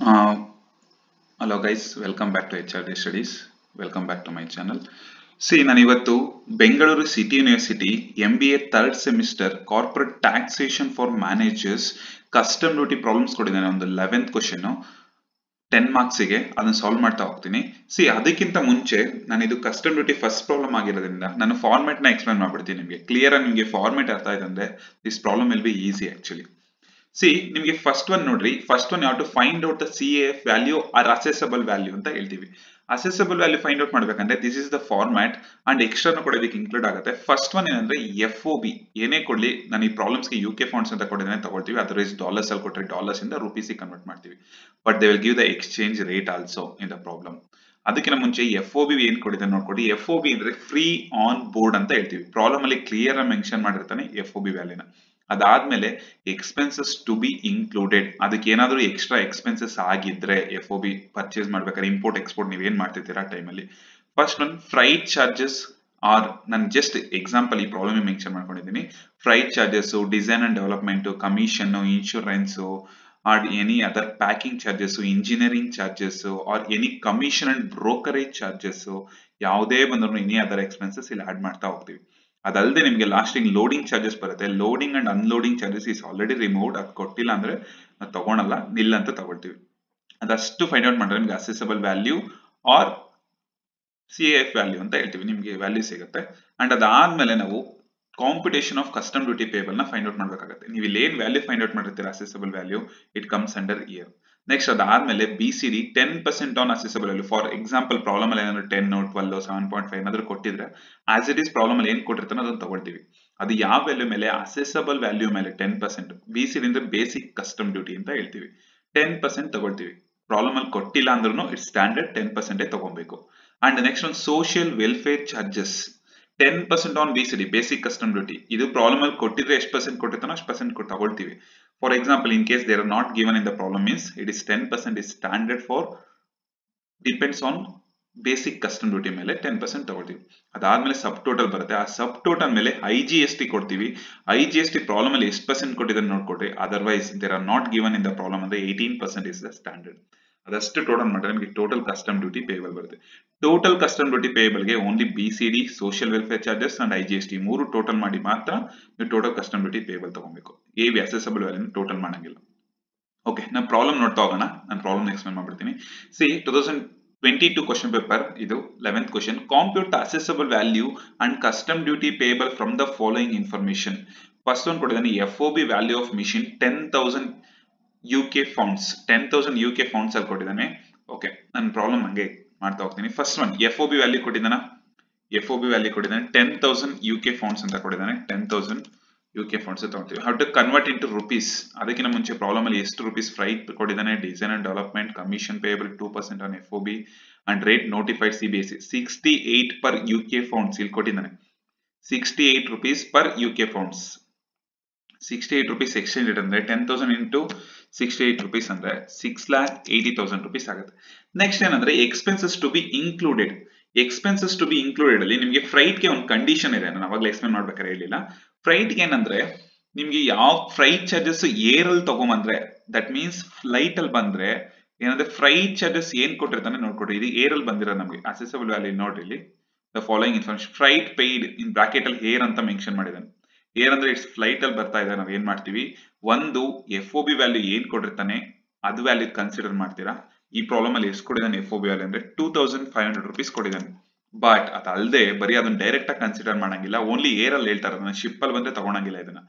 Uh, Hello guys, welcome back to HRD Studies. Welcome back to my channel. See, ನಾನು ಇವತ್ತು Bengaluru city university MBA third semester corporate taxation for managers custom duty problems ಕೊಟ್ಟಿದ್ದೇನೆ. ಒಂದು 11th question 10 ಮಾರ್ಕ್ಸಿಗೆ ಅದನ್ನ solve ಮಾಡ್ತಾ ಹೋಗ್ತೀನಿ. ಅದಕ್ಕಿಂತ ಮುಂಚೆ ನಾನು ಇದು ಕಸ್ಟಮ್ ಡ್ಯೂಟಿ ಫಸ್ಟ್ ಪ್ರಾಬ್ಲಮ್ ಆಗಿರೋದ್ರಿಂದ ನಾನು ಫಾರ್ಮೆಟ್ ನ ಎಕ್ಸ್ಪ್ಲೈನ್ ಮಾಡ್ಬಿಡ್ತೀನಿ ನಿಮಗೆ. ಕ್ಲಿಯರ್ ಆಗಿ ನಿಮಗೆ ಫಾರ್ಮೆಟ್ ಅರ್ಥ ಆಯ್ತು ಅಂದ್ರೆ this problem will be easy actually. ನಿಮಗೆ ಫಸ್ಟ್ ಒನ್ ನೋಡ್ರಿ, ಫಸ್ಟ್ ಒನ್ ಯಾವ to find out the CAF value or assessable value ಅಂತ ಹೇಳ್ತೀವಿ. ಅಸೆಸಬಲ್ ವ್ಯಾಲ್ಯೂ ಫೈಂಡ್ ಔಟ್ ಮಾಡ್ಬೇಕಂದ್ರೆ this is the format and extra ಕೊಡೋದಕ್ಕೆ ಇನ್ಕ್ಲೂಡ್ ಆಗುತ್ತೆ. ಫಸ್ಟ್ ಒನ್ ಏನಂದ್ರೆ FOB ಏನೇ ಕೊಡ್ಲಿ, ನಾನು ಈ ಪ್ರಾಬ್ಲಮ್ಸ್ಗೆ UK ಫಾಂಟ್ಸ್ ಅಂತ ಕೊಟ್ಟಿದ್ದೇನೆ ತಗೊಳ್ತೀವಿ, ಅದರ್ವೈಸ್ ಡಾಲರ್ಸ್ ಅಲ್ಲಿ ಕೊಟ್ಟರೆ ಡಾಲರ್ಸ್ ಇಂದ ರುಪೀಸ್ ಕನ್ವರ್ಟ್ ಮಾಡ್ತೀವಿ. But they will give the exchange rate also in the problem. ಅದಕ್ಕಿಂತ ಮುಂಚೆ FOB ಏನ್ ಕೊಟ್ಟಿದೆ ನೋಡ್ಕೊಡಿ. FOB ಅಂದ್ರೆ ಫ್ರೀ ಆನ್ ಬೋರ್ಡ್ ಅಂತ ಹೇಳ್ತೀವಿ. ಪ್ರಾಬ್ಲಮ್ ಅಲ್ಲಿ ಕ್ಲಿಯರ್ ಆಗಿ ಮೆನ್ಷನ್ ಮಾಡಿರ್ತಾನೆ FOB ವ್ಯಾಲ್ಯೂನ. ಅದಾದ್ಮೇಲೆ ಎಕ್ಸ್ಪೆನ್ಸಸ್ ಟು ಬಿ ಇನ್ಕ್ಲೂಡೆಡ್, ಅದಕ್ಕೆ ಏನಾದರೂ ಎಕ್ಸ್ಟ್ರಾ ಎಕ್ಸ್ಪೆನ್ಸಸ್ ಆಗಿದ್ರೆ FOB ಪರ್ಚೇಸ್ ಮಾಡ್ಬೇಕಾದ್ರೆ ಇಂಪೋರ್ಟ್ ಎಕ್ಸ್ಪೋರ್ಟ್ ನೀವೇನ್ ಮಾಡ್ತಿರ್ತೀರಾ ಟೈಮಲ್ಲಿ. First one freight charges or, ನಾನು ಜಸ್ಟ್ ಎಕ್ಸಾಂಪಲ್ ಈ ಪ್ರಾಬ್ಲಮ್ ಮೆನ್ಷನ್ ಮಾಡ್ಕೊಂಡಿದ್ದೀನಿ. Freight charges, design and development, commission, insurance or any other packing charges, engineering charges or any commission and brokerage charges, ಯಾವುದೇ ಬಂದ್ರು any other expenses ಇಲ್ಲಿ add ಮಾಡ್ತಾ ಹೋಗ್ತೀವಿ. ಅದಲ್ಲದೆ ನಿಮಗೆ ಲಾಸ್ಟಿಂಗ್ ಲೋಡಿಂಗ್ ಚಾರ್ಜಸ್ ಬರುತ್ತೆ. Loading and unloading charges is already removed. ಅದು ಕೊಟ್ಟಿಲ್ಲ ಅಂದ್ರೆ ನಾವು ತಗೊಳಲ್ಲ, ನಿಲ್ ಅಂತ ತಗೊಳ್ತೀವಿ. ಅದಷ್ಟು ಫೈಂಡ್ ಔಟ್ ಮಾಡಿದ್ರೆ ನಿಮ್ಗೆ assessable value or CAF value ಅಂತ ಹೇಳ್ತೀವಿ, ನಿಮ್ಗೆ ವ್ಯಾಲ್ಯೂ ಸಿಗುತ್ತೆ. ಅಂಡ್ ಅದಾದ್ಮೇಲೆ ನಾವು competition of custom duty payable ನ ಫೈಂಡ್ ಔಟ್ ಮಾಡ್ಬೇಕಾಗುತ್ತೆ. ನೀವು ಇಲ್ಲಿ ಏನ್ ವ್ಯಾಲ್ಯೂ ಫೈಂಡ್ ಔಟ್ ಮಾಡಿರ್ತೀರಾ assessable value, it comes under year. Next ಅದಾದ್ಮೇಲೆ BCD 10% on assessable value. For example problem ಅಲ್ಲಿ ಏನಾದ್ರು 10, 12, 7.5 ಏನಾದ್ರು ಕೊಟ್ಟಿದ್ರೆ ಆಸ್ ಇಟ್ ಈಸ್ ಪ್ರಾಬ್ಲಮ್ ಅಲ್ಲಿ ಏನ್ ಕೊಟ್ಟಿರ್ತಾನೆ ಅದನ್ನ ತಗೊಳ್ತೀವಿ. ಅದು ಯಾವ ವ್ಯಾಲ್ಯೂ ಮೇಲೆ? ಅಸೆಸಬಲ್ ವ್ಯಾಲ್ಯೂ ಮೇಲೆ 10%. BCD ಅಂದ್ರೆ ಬೇಸಿಕ್ ಕಸ್ಟಮ್ ಡ್ಯೂಟಿ ಅಂತ ಹೇಳ್ತೀವಿ. 10% ತಗೊಳ್ತೀವಿ. ಪ್ರಾಬ್ಲಮ್ ಅಲ್ಲಿ ಕೊಟ್ಟಿಲ್ಲ ಅಂದ್ರೂ ಇಟ್ಸ್ ಸ್ಟ್ಯಾಂಡರ್ಡ್ 10% ತಗೊಬೇಕು. ಅಂಡ್ ನೆಕ್ಸ್ಟ್ ಒಂದು social welfare charges 10% on BCD basic custom duty. ಇದು ಪ್ರಾಬ್ಲಮ್ ಅಲ್ಲಿ ಕೊಟ್ಟಿದ್ರೆ ಎಷ್ಟು ಪರ್ಸೆಂಟ್ ಕೊಟ್ಟಿರ್ತಾನೋ ಅಷ್ಟು ಪರ್ಸೆಂಟ್ ತಗೊಳ್ತೀವಿ. For example, in case they are not given in the problem means it is 10% is standard for depends on basic custom duty ಮೇಲೆ 10% ತಗೊಳ್ತೀವಿ. ಅದಾದ್ಮೇಲೆ ಸಬ್ total ಬರುತ್ತೆ. ಆ ಸಬ್ ಟೋಟಲ್ ಮೇಲೆ IGST ಕೊಡ್ತೀವಿ. IGST ಪ್ರಾಬ್ಲಮ್ ಅಲ್ಲಿ ಎಷ್ಟು ಪರ್ಸೆಂಟ್ ಕೊಟ್ಟಿದ್ದಾರೆ ನೋಡ್ಕೊಡ್ರಿ. Otherwise there are not given in the problem ಅಂದ್ರೆ 18% ಇಸ್ ದ ಸ್ಟ್ಯಾಂಡರ್ಡ್. ಅದಷ್ಟು ಟೋಟಲ್ ಮಾಡಿದ್ರೆ ನಿಮಗೆ ಟೋಟಲ್ ಕಸ್ಟಮ್ ಡ್ಯೂಟಿ ಪೇಬಲ್ ಬರುತ್ತೆ. ಟೋಟಲ್ ಕಸ್ಟಮ್ ಡ್ಯೂಟಿ ಪೇಬಲ್ ಗೆ only BCD, social welfare charges and IGST ಮೂರು ಟೋಟಲ್ ಮಾಡಿ ಮಾತ್ರ ನೀವು ಟೋಟಲ್ ಕಸ್ಟಮ್ ಡ್ಯೂಟಿ ಪೇಬಲ್ ತಗೊಬೇಕು. ಅಸೆಸಬಲ್ ವ್ಯಾಲ್ಯೂ ಟೋಟಲ್ ಮಾಡಂಗಿಲ್ಲ. ಓಕೆ, ನಾನು ಪ್ರಾಬ್ಲಮ್ ನೋಡ್ತಾ ಹೋಗೋಣ. ನಾನು ಪ್ರಾಬ್ಲಮ್ ಎಕ್ಸ್ಪ್ಲೇನ್ ಮಾಡ್ಬಿಡ್ತೀನಿ. 2022 ಕ್ವಶನ್ ಪೇಪರ್ ಇದು 11th question. Compute the assessable value and custom duty payable from the following information. First one ಕೊಟ್ಟಿದ್ದಾನೆ FOB value of machine 10,000 UK ಫೌಂಡ್ಸ್. 10,000 UK ಫೌಂಡ್ಸ್ ಅಲ್ಲಿ ಕೊಟ್ಟಿದ್ದಾನೆ. ಓಕೆ, ನಾನು ಪ್ರಾಬ್ಲಮ್ ಹಂಗೆ ಮಾಡ್ತಾ ಹೋಗ್ತೀನಿ. ಫಸ್ಟ್ ಒನ್ FOB ವ್ಯಾಲ್ಯೂ ಕೊಟ್ಟಿದ್ದಾನೆ. FOB ವ್ಯಾಲ್ಯೂ ಕೊಟ್ಟಿದ್ದಾನೆ 10,000 UK ಫೌಂಡ್ಸ್ ಅಂತ ಕೊಟ್ಟಿದ್ದಾನೆ. 10,000 UK ಫೌಂಡ್ಸ್ ತಗೊಳ್ತೀವಿ. How to convert into rupees. ಅದಕ್ಕಿಂತ ಮುಂಚೆ ಪ್ರಾಬ್ಲಮ್ ಅಲ್ಲಿ ಎಷ್ಟು ರುಪೀಸ್ ಫ್ರೈಟ್ ಕೊಟ್ಟಿದ್ದಾನೆ, design and development, commission payable 2% on FOB and rate notified CBSE 68 per UK pounds ಇಲ್ಲಿ ಕೊಟ್ಟಿದ್ದಾನೆ. 68 rupees per UK pounds. 68 rupees exchange rate ಅಂದ್ರೆ 10,000 into 68 rupees ಅಂದ್ರೆ 6,80,000 rupees ಆಗುತ್ತೆ. ನೆಕ್ಸ್ಟ್ ಏನಂದ್ರೆ expenses to be included. Expenses to be included ಅಲ್ಲಿ ನಿಮಗೆ freight ಗೆ ಒಂದು ಕಂಡೀಷನ್ ಇದೆ, ನಾನು ಅವಾಗಲೇ ಎಕ್ಸ್ಪ್ಲೇನ್ ಮಾಡ್ಬೇಕಾದ್ರೆ ಹೇಳಿಲ್ಲ. ಫ್ರೈಟ್ ಗೆ ಏನಂದ್ರೆ ನಿಮ್ಗೆ ಯಾವ ಫ್ರೈಟ್ ಚಾರ್ಜಸ್ ಏರ್ ಅಲ್ಲಿ ತಗೊಂಬಂದ್ರೆ, ದಟ್ ಮೀನ್ಸ್ ಫ್ಲೈಟ್ ಅಲ್ಲಿ ಬಂದ್ರೆ ಏನಂದ್ರೆ ಫ್ರೈಟ್ ಚಾರ್ಜಸ್ ಏನ್ ಕೊಟ್ಟಿರ್ತಾನೆ ನೋಡ್ಕೊಡ್ರಿ. ಇದು ಏರ್ ಅಲ್ಲಿ ಬಂದಿರೋ ನಮಗೆ ಅಸೆಸಬಲ್ ವ್ಯಾಲ್ಯೂ ನೋಡ್ರಿ ಇಲ್ಲಿ. The following information freight paid in bracket ಅಲ್ಲಿ ಏರ್ ಅಂತ ಮೆನ್ಷನ್ ಮಾಡಿದ್ದಾನೆ. ಏರ್ ಅಂದ್ರೆ ಇಟ್ಸ್ ಫ್ಲೈಟ್ ಅಲ್ಲಿ ಬರ್ತಾ ಇದೆ. ನಾವ್ ಏನ್ ಮಾಡ್ತೀವಿ, ಒಂದು FOB ವ್ಯಾಲ್ಯೂ ಏನ್ ಕೊಟ್ಟಿರ್ತಾನೆ ಅದು ವ್ಯಾಲ್ಯೂ ಕನ್ಸಿಡರ್ ಮಾಡ್ತೀರಾ. ಈ ಪ್ರಾಬ್ಲಮ್ ಅಲ್ಲಿ ಎಷ್ಟು ಕೊಟ್ಟಿದ್ದಾನೆ FOB ವ್ಯಾಲ್ಯೂ ಅಂದ್ರೆ 2,500 rupees ಕೊಟ್ಟಿದ್ದಾನೆ. ಬಟ್ ಅದಲ್ಲದೆ ಬರೀ ಅದನ್ನ ಡೈರೆಕ್ಟ್ ಆಗಿ ಕನ್ಸಿಡರ್ ಮಾಡಂಗಿಲ್ಲ, ಓನ್ಲಿ ಏರ್ ಅಲ್ಲಿ ಹೇಳ್ತಾರೆ. ಅದನ್ನ ಶಿಪ್ ಅಲ್ಲಿ ಬಂದ್ರೆ ತಗೊಳಂಗಿಲ್ಲ. ಇದನ್ನ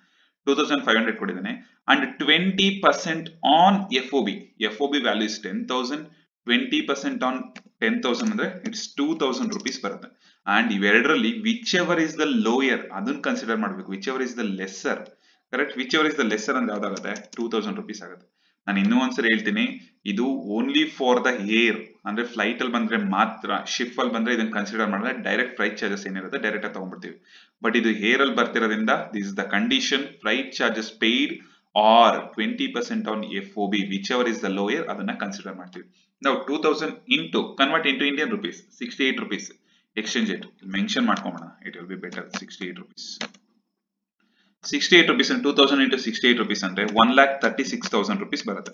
2,500 ಕೊಟ್ಟಿದ್ದಾನೆ. And 20% on FOB. FOB value is 10,000. 20% on 10,000 ಅಂದ್ರೆ ಇಟ್ಸ್ 2,000 rupees ಬರುತ್ತೆ. ಅಂಡ್ ಇವೆರಡರಲ್ಲಿ whichever is the lower ಅದನ್ನ ಕನ್ಸಿಡರ್ ಮಾಡಬೇಕು. Whichever is the lesser, correct. Whichever is the lesser ಅಂದ್ರೆ ಯಾವ್ದಾಗುತ್ತೆ, 2,000 rupees ಆಗುತ್ತೆ. ನಾನು ಇನ್ನೂ ಒಂದ್ಸರಿ ಹೇಳ್ತೀನಿ, ಇದು ಓನ್ಲಿ ಫಾರ್ ದ ಏರ್ ಅಂದ್ರೆ ಫ್ಲೈಟ್ ಅಲ್ಲಿ ಬಂದ್ರೆ ಮಾತ್ರ. ಶಿಪ್ ಅಲ್ಲಿ ಬಂದ್ರೆ ಇದನ್ನ ಕನ್ಸಿಡರ್ ಮಾಡಿದ್ರೆ ಡೈರೆಕ್ಟ್ ಫ್ಲೈಟ್ ಚಾರ್ಜಸ್ ಏನಿರುತ್ತೆ ಡೈರೆಕ್ಟ್ ಆಗಿ ತಗೊಂಡ್ಬಿಡ್ತೀವಿ. ಬಟ್ ಇದು ಏರ್ ಅಲ್ಲಿ ಬರ್ತಿರೋದ್ರಿಂದ this is the condition. Flight charges paid are 20% on FOB whichever is the lower ಅದನ್ನ ಕನ್ಸಿಡರ್ ಮಾಡ್ತೀವಿ. ನಾವು 2,000 into convert into Indian rupees 68 rupees exchange rate mention ಮಾಡ್ಕೊಂಬೋಣ. It will be better. 68 rupees. 68 rupees and 2,000 into 68 rupees ಅಂದ್ರೆ 1,36,000 rupees ಬರುತ್ತೆ.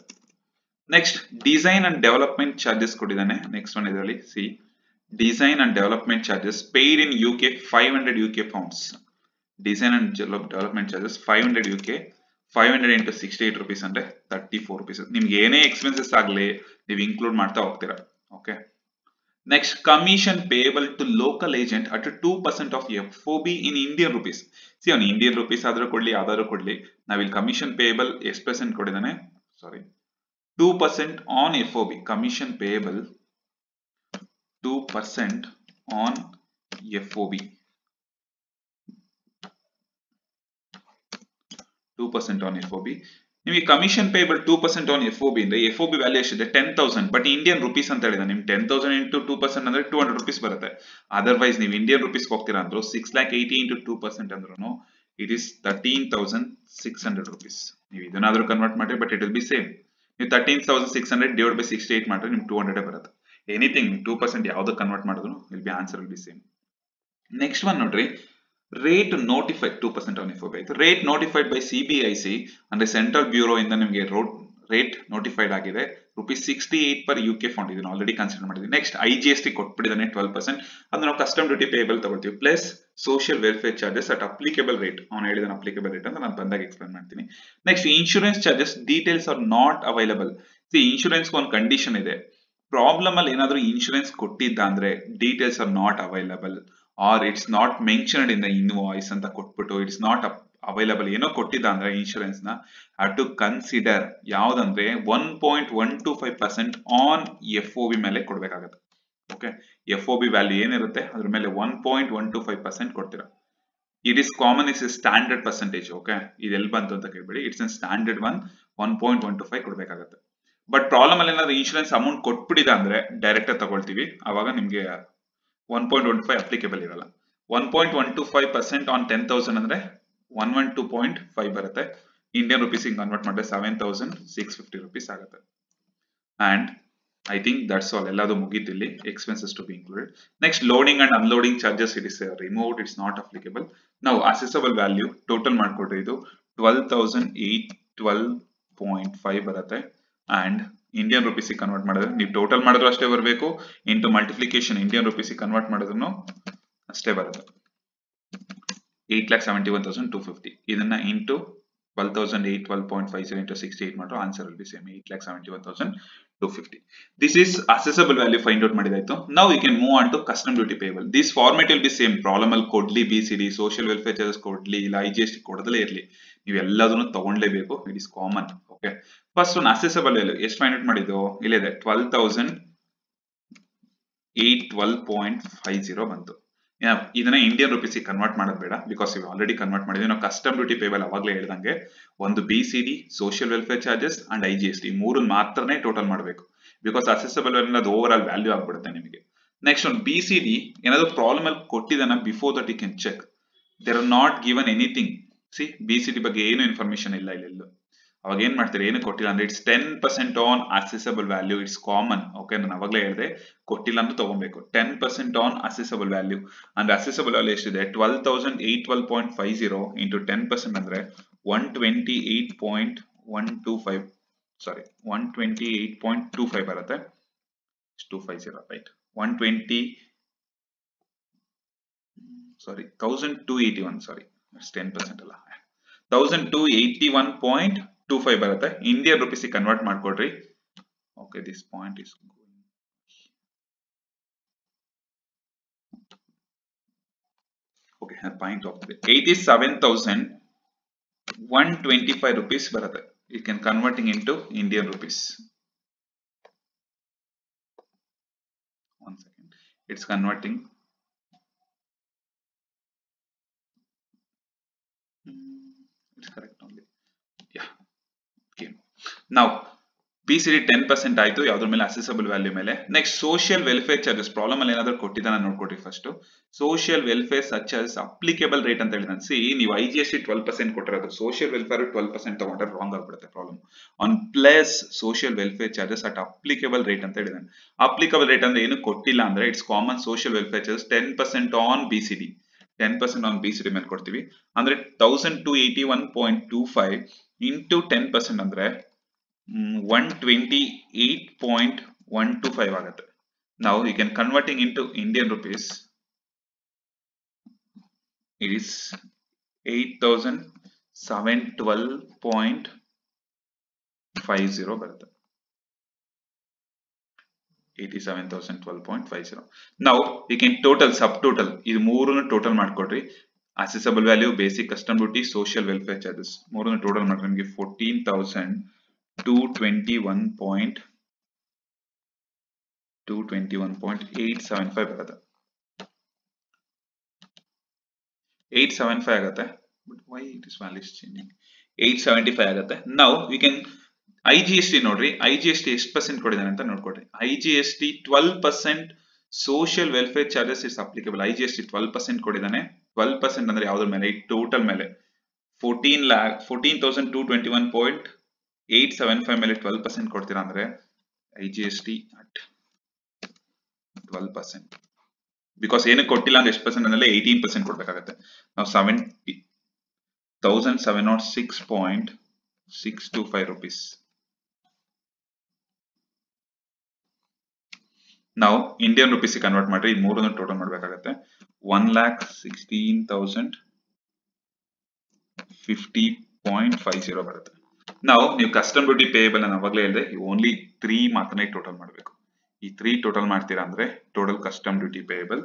Next design and development charges ಕೊಟ್ಟಿದ್ದಾನೆ. Next one ಇದರಲ್ಲಿ C design and development charges paid in UK 500 UK pounds. Design and development charges 500 UK, 500 into 68 rupees ಅಂದ್ರೆ 34 rupees. ನಿಮ್ಗೆ ಏನೇ expenses ಆಗಲಿ ನೀವು include ಮಾಡ್ತಾ ಹೋಗ್ತೀರಾ. Okay. Next commission payable to local agent at 2% of FOB in Indian rupees. See ಅವ್ನು Indian rupees ಆದ್ರೂ ಕೊಡ್ಲಿ ಯಾವ್ದಾದ್ರು ಕೊಡ್ಲಿ, ನಾವಿಲ್ಲಿ ಕಮಿಷನ್ ಪೇಯಬಲ್ ಎಷ್ಟು ಪರ್ಸೆಂಟ್ ಕೊಟ್ಟಿದ್ದಾನೆ, ಸಾರಿ 2% on FOB. Commission payable 2% on FOB. 2% on FOB. ನಿಮಗೆ ಕಮಿಷನ್ ಪೇಬಲ್ 2% ಆನ್ FOB ಅಂದ್ರೆ FOB ವ್ಯಾಲ್ಯೂ ಎಷ್ಟಿದೆ 10,000, ಬಟ್ ಇಂಡಿಯನ್ ರುಪೀಸ್ ಅಂತ ಹೇಳಿದ ನಿಮ್ಗೆ 10,000 into 2% ಅಂದ್ರೆ 200 rupees ಬರುತ್ತೆ. ಅದರ್ವೈಸ್ ನೀವು ಇಂಡಿಯನ್ ರುಪೀಸ್ ಹೋಗ್ತೀರಾ ಅಂದ್ರು 6,80,000 into 2% ಅಂದ್ರೂ ಇಟ್ ಇಸ್ 13,600 rupees. ನೀವು ಇದನ್ನಾದ್ರೂ ಕನ್ವರ್ಟ್ ಮಾಡಿ, but it will be same. ನೀವು 13,600 ಡಿವೈಡ್ ಬೈ 68 ಮಾಡಿದ್ರೆ ನಿಮ್ಗೆ 200 ಬರುತ್ತೆ. ಎನಿಥಿಂಗ್ 2% ಯಾವ್ದು ಕನ್ವರ್ಟ್ ಮಾಡಿದ್ರು will be answer will be same. Next one ನೋಡ್ರಿ, ರೇಟ್ ನೋಟಿಫೈಡ್ 2% ಆನ್ FOB ಆಯ್ತು. ರೇಟ್ ನೋಟಿಫೈಡ್ ಬೈ CBIC ಅಂದ್ರೆ ಸೆಂಟ್ರಲ್ ಬ್ಯೂರೋ ಇಂದ ನಿಮಗೆ ರೇಟ್ ನೋಟಿಫೈಡ್ ಆಗಿದೆ ₹68 per UK ಫಂಡ್. ಇದನ್ನು ಆಲ್ರೆಡಿ ಕನ್ಸಿಡರ್ ಮಾಡಿದ್ವಿ. Next IGST ಕೊಟ್ಬಿಟ್ಟಿದ್ದಾನೆ 12%. ಅದನ್ನ ನಾವು ಕಸ್ಟಮ್ ಡ್ಯೂಟಿ ಪೇಬಲ್ ತಗೊಳ್ತೀವಿ, plus social welfare charges at applicable rate. ಅವ್ನು ಹೇಳಿದಾನೆ ಅಪ್ಲಿಕೇಬಲ್ ರೇಟ್ ಅಂತ, ನಾನು ಬಂದಾಗ ಎಕ್ಸ್ಪ್ಲೇನ್ ಮಾಡ್ತೀನಿ. Next insurance charges details are not available. Insurance ಒಂದು ಕಂಡೀಷನ್ ಇದೆ, ಪ್ರಾಬ್ಲಮ್ ಅಲ್ಲಿ ಏನಾದ್ರೂ ಇನ್ಶೂರೆನ್ಸ್ ಕೊಟ್ಟಿದ್ದ ಅಂದ್ರೆ details are not available or it's not mentioned in the invoice ಅಂತ ಕೊಟ್ಬಿಟ್ಟು ಇಟ್ಸ್ ನಾಟ್ ಅವೈಲಬಲ್ ಏನೋ ಕೊಟ್ಟಿದ್ದ ಅಂದ್ರೆ ಇನ್ಶೂರೆನ್ಸ್ ನ ಹ್ಯಾವ್ ಟು ಕನ್ಸಿಡರ್ ಯಾವ್ದಂದ್ರೆ 1.125% ಆನ್ FOB ಮೇಲೆ ಕೊಡ್ಬೇಕಾಗತ್ತೆ. ಓಕೆ, FOB ವ್ಯಾಲ್ಯೂ ಏನಿರುತ್ತೆ ಅದ್ರ ಮೇಲೆ 1.125% ಕೊಡ್ತೀರಾ. It is common, is standard percentage. Okay, ಇದೆಲ್ಲಿ ಬಂತು ಅಂತ ಕೇಳ್ಬೇಡಿ, ಇಟ್ಸ್ ಸ್ಟ್ಯಾಂಡರ್ಡ್ 1.125 ಕೊಡ್ಬೇಕಾಗತ್ತೆ. ಬಟ್ ಪ್ರಾಬ್ಲಮ್ ಅಲ್ಲಿ ಏನಾದ್ರು ಇನ್ಶೂರೆನ್ಸ್ ಅಮೌಂಟ್ ಕೊಟ್ಬಿಟ್ಟಿದ ಅಂದ್ರೆ ಡೈರೆಕ್ಟ್ ತಗೊಳ್ತೀವಿ, ಅವಾಗ ನಿಮ್ಗೆ 1.15 ಅಪ್ಲಿಕೇಬಲ್ ಇರಲ್ಲ. 1.125% ಆನ್ 10,000 ಅಂದ್ರೆ 112.5 ಬರುತ್ತೆ. ಇಂಡಿಯನ್ ರುಪೀಸ್ ಕನ್ವರ್ಟ್ ಮಾಡಿದ್ರೆ 7,650 rupees ಆಗುತ್ತೆ. And I think that's all. ಎಲ್ಲದು ಮುಗೀತಿಲ್ಲಿ, expenses to be included. Next loading and unloading charges it is removed, it's not applicable. ನಾವು ಅಸೆಸಬಲ್ ವ್ಯಾಲ್ಯೂ ಟೋಟಲ್ ಮಾಡ್ಕೊಡ್ರಿ, ಇದು 12,812.5 ಬರುತ್ತೆ. ಅಂಡ್ ಇಂಡಿಯನ್ ರುಪೀಸ್ ಕನ್ವರ್ಟ್ ಮಾಡಿದ್ರೆ ನೀವು ಟೋಟಲ್ ಮಾಡಿದ್ರು ಅಷ್ಟೇ ಬರಬೇಕು, into multiplication Indian rupees convert ಮಾಡಿದ್ರು ಅಷ್ಟೇ ಬರುತ್ತೆ. 8,71,250. ಇದನ್ನ ಇಂಟು 12,812.50 into 68 ಮಾಡಿದ್ರು answer will be same, 8,71,250. This is assessable value find out ಮಾಡಿದಾಯ್ತು. Now you can move on to custom duty payable. This format will be same. Problem ಅಲ್ಲಿ ಕೊಡ್ಲಿ BCD, social welfare charges ಕೊಡ್ಲಿ ಇಲ್ಲ IGST ಕೊಡದಲೇ ಇರಲಿ, ನೀವು ಎಲ್ಲದನ್ನು ತಗೊಂಡ್ಲೇಬೇಕು. It is common. Okay, first ಒಂದು ಅಸೆಸಬಲ್ ವ್ಯಾಲ್ಯೂ ಎಷ್ಟು ಫೈಂಡ್ ಔಟ್ ಮಾಡಿದ್ದು, ಇಲ್ಲಿದೆ 12,812.50 ಬಂತು. ಇದನ್ನ ಇಂಡಿಯನ್ ರುಪೀಸ್ ಕನ್ವರ್ಟ್ ಮಾಡೋದು ಬೇಡ, ಬಿಕಾಸ್ ಇವ್ ಆಲ್ರೆಡಿ ಕನ್ವರ್ಟ್ ಮಾಡಿದ್ವಿ. ನಾವು ಕಸ್ಟಮ್ ಡ್ಯೂಟಿ ಪೇಬಲ್ ಅವಾಗಲೇ ಹೇಳ್ದಂಗೆ ಒಂದು BCD, social welfare charges and IGST ಮೂರನ್ನ ಮಾತ್ರನೇ ಟೋಟಲ್ ಮಾಡಬೇಕು, ಬಿಕಾಸ್ ಅಸೆಸಬಲ್ ಅದು ಓವರ್ ಆಲ್ ವ್ಯಾಲ್ಯೂ ಆಗ್ಬಿಡುತ್ತೆ ನಿಮಗೆ. ನೆಕ್ಸ್ಟ್ ಒಂದು BCD ಏನಾದ್ರು ಪ್ರಾಬ್ಲಮ್ ಅಲ್ಲಿ ಕೊಟ್ಟಿದ್ದಾನ, before that you can check. There are not given anything. See BCD ಬಗ್ಗೆ ಏನು ಇನ್ಫಾರ್ಮೇಶನ್ ಇಲ್ಲ ಇಲ್ಲೆಲ್ಲೂ. ಅವಾಗ ಏನ್ ಮಾಡ್ತೀರಿ, ಏನು ಕೊಟ್ಟಿಲ್ಲ ಅಂದ್ರೆ it's 10% on assessable value, it's common. Okay, ನಾನು ಅವಾಗಲೇ ಹೇಳಿದೆ ಕೊಟ್ಟಿಲ್ಲ ಅಂದ್ರೆ ತಗೊಬೇಕು. 10% ಆನ್ ಅಸೆಸಬಲ್ ವ್ಯಾಲ್ಯೂ ಅಂದ್ರೆ ಅಸೆಸಬಲ್ ವ್ಯಾಲ್ಯೂ ಎಷ್ಟಿದೆ 12,812.50 into 10% ಅಂದ್ರೆ 128.125, ಸಾರಿ 128.25 ಬರುತ್ತೆ. 250 ರೈಟ್, 120 ಸಾರಿ 1,281, ಸಾರಿ 10% ಅಲ್ಲ, 1,281.25 ಬರುತ್ತೆ. ಇಂಡಿಯನ್ ರುಪೀಸ್ ಕನ್ವರ್ಟ್ ಮಾಡ್ಕೊಡ್ರಿ. Okay, this point is okay, point ಹೋಗ್ತದೆ. 87,125 rupees ಬರುತ್ತೆ. You can converting into Indian rupees. One second, it's converting. It's correct only. Yeah. Okay. Now BCD 10% ಆಯ್ತು ಯಾವ್ದ್ರ ಮೇಲೆ, ಅಸೆಸಬಲ್ ವ್ಯಾಲ್ಯೂ ಮೇಲೆ. Next social welfare charges. Problem ಅಲ್ಲಿ ಏನಾದ್ರು ಕೊಟ್ಟಿದ್ದಾನ ನೋಡ್ಕೊಡ್ರಿ first. Social welfare such applicable rate ಅಂತ ಹೇಳಿದಾನೆ. ಸಿ ನೀವು IGST 12% ಕೊಟ್ಟಿರೋದು, ಸೋಷಿಯಲ್ ವೆಲ್ಫೇರ್ 12% ತಗೊಂಡ್ರೆ ರಾಂಗ್ ಆಗ್ಬಿಡುತ್ತೆ problem. On plus social welfare charges at applicable rate ಅಂತ ಹೇಳಿದಾನೆ. ಅಪ್ಲಿಕೇಬಲ್ ರೇಟ್ ಅಂದ್ರೆ ಏನು ಕೊಟ್ಟಿಲ್ಲ ಅಂದ್ರೆ it's common. Social welfare charges 10% on BCD, 10% on BCD ಮೇಲೆ ಕೊಡ್ತೀವಿ. ಅಂದ್ರೆ 1,281.25 into 10% ಅಂದ್ರೆ 128.125 ಆಗುತ್ತೆ. Now you can converting into Indian rupees, it is 8712.50 ಬರುತ್ತೆ. 87,012.50. Now you can total subtotal ಇದು ಮೂರನ್ನು ಟೋಟಲ್ ಮಾಡ್ಕೊಡ್ರಿ. Assessable value, basic custom duty, social welfare charges ಮೂರನ್ನು ಟೋಟಲ್ ಮಾಡ್ರಿ ನಿಮಗೆ 14,221.875 ಬರುತ್ತೆ. 875 ಆಗುತ್ತೆ. But why it is value is changing? 875 ಆಗುತ್ತೆ. Now we can IGST ನೋಡ್ರಿ, IGST ಎಷ್ಟು ಪರ್ಸೆಂಟ್ ಕೊಡಿದಾನೆ ಅಂತ ನೋಡ್ಕೊಡ್ರಿ. IGST 12% social welfare charges is applicable. IGST 12% ಕೊಡಿದಾನೆ. 12% ಅಂದ್ರೆ ಯಾವ್ದ್ರ ಮೇಲೆ? ಟೋಟಲ್ ಮೇಲೆ 14,221.875 ಮೇಲೆ 12% ಕೊಡ್ತೀರಾ ಅಂದ್ರೆ IGST at 12%. ಬಿಕಾಸ್ ಏನಕ್ಕೆ ಕೊಟ್ಟಿಲ್ಲ ಅಂದ್ರೆ ಎಷ್ಟು ಪರ್ಸೆಂಟ್ ಅಂದ್ರೆ 18% ಕೊಡ್ಬೇಕಾಗತ್ತೆ. ನಾವು 1706.625 rupees. ನಾವು ಇಂಡಿಯನ್ ರುಪೀಸ್ ಕನ್ವರ್ಟ್ ಮಾಡ್ರಿ, ಈ ಮೂರನ್ನು ಟೋಟಲ್ ಮಾಡ್ಬೇಕಾಗತ್ತೆ. 1,16,050.50 ಬರುತ್ತೆ. ನಾವು ನೀವು ಕಸ್ಟಮ್ ಡ್ಯೂಟಿ ಪೇಯಬಲ್ ನಾನು ಅವಾಗಲೇ ಹೇಳಿದೆ, ಓನ್ಲಿ 3 ಮಾತ್ರ ಟೋಟಲ್ ಮಾಡಬೇಕು. ಈ 3 ಟೋಟಲ್ ಮಾಡ್ತೀರಾ ಅಂದ್ರೆ total custom duty payable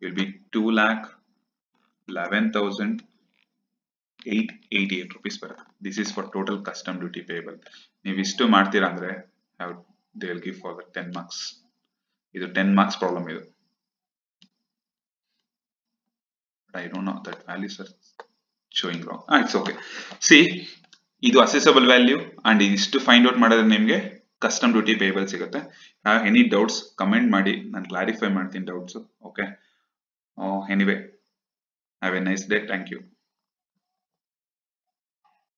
will be 2,11,888 rupees ಬರುತ್ತೆ. This is for total custom duty payable. ನೀವು ಇಷ್ಟು ಮಾಡ್ತೀರಾ ಅಂದ್ರೆ they will give for 10 marks. ಇದು 10 marks ಪ್ರಾಬ್ಲಮ್ ಇದು. I don't know that values are showing wrong. It's okay. See, ಇದು assessable value and ಇಷ್ಟು find out ಮಾಡಿದ್ರೆ ನಿಮಗೆ ಕಸ್ಟಮ್ ಡ್ಯೂಟಿ ಪೇಯಬಲ್ ಸಿಗುತ್ತೆ. ಎನಿ ಡೌಟ್ಸ್ ಕಮೆಂಟ್ ಮಾಡಿ, ನಾನು ಕ್ಲಾರಿಫೈ ಮಾಡ್ತೀನಿ doubts. Okay, anyway, have a nice day. Thank you.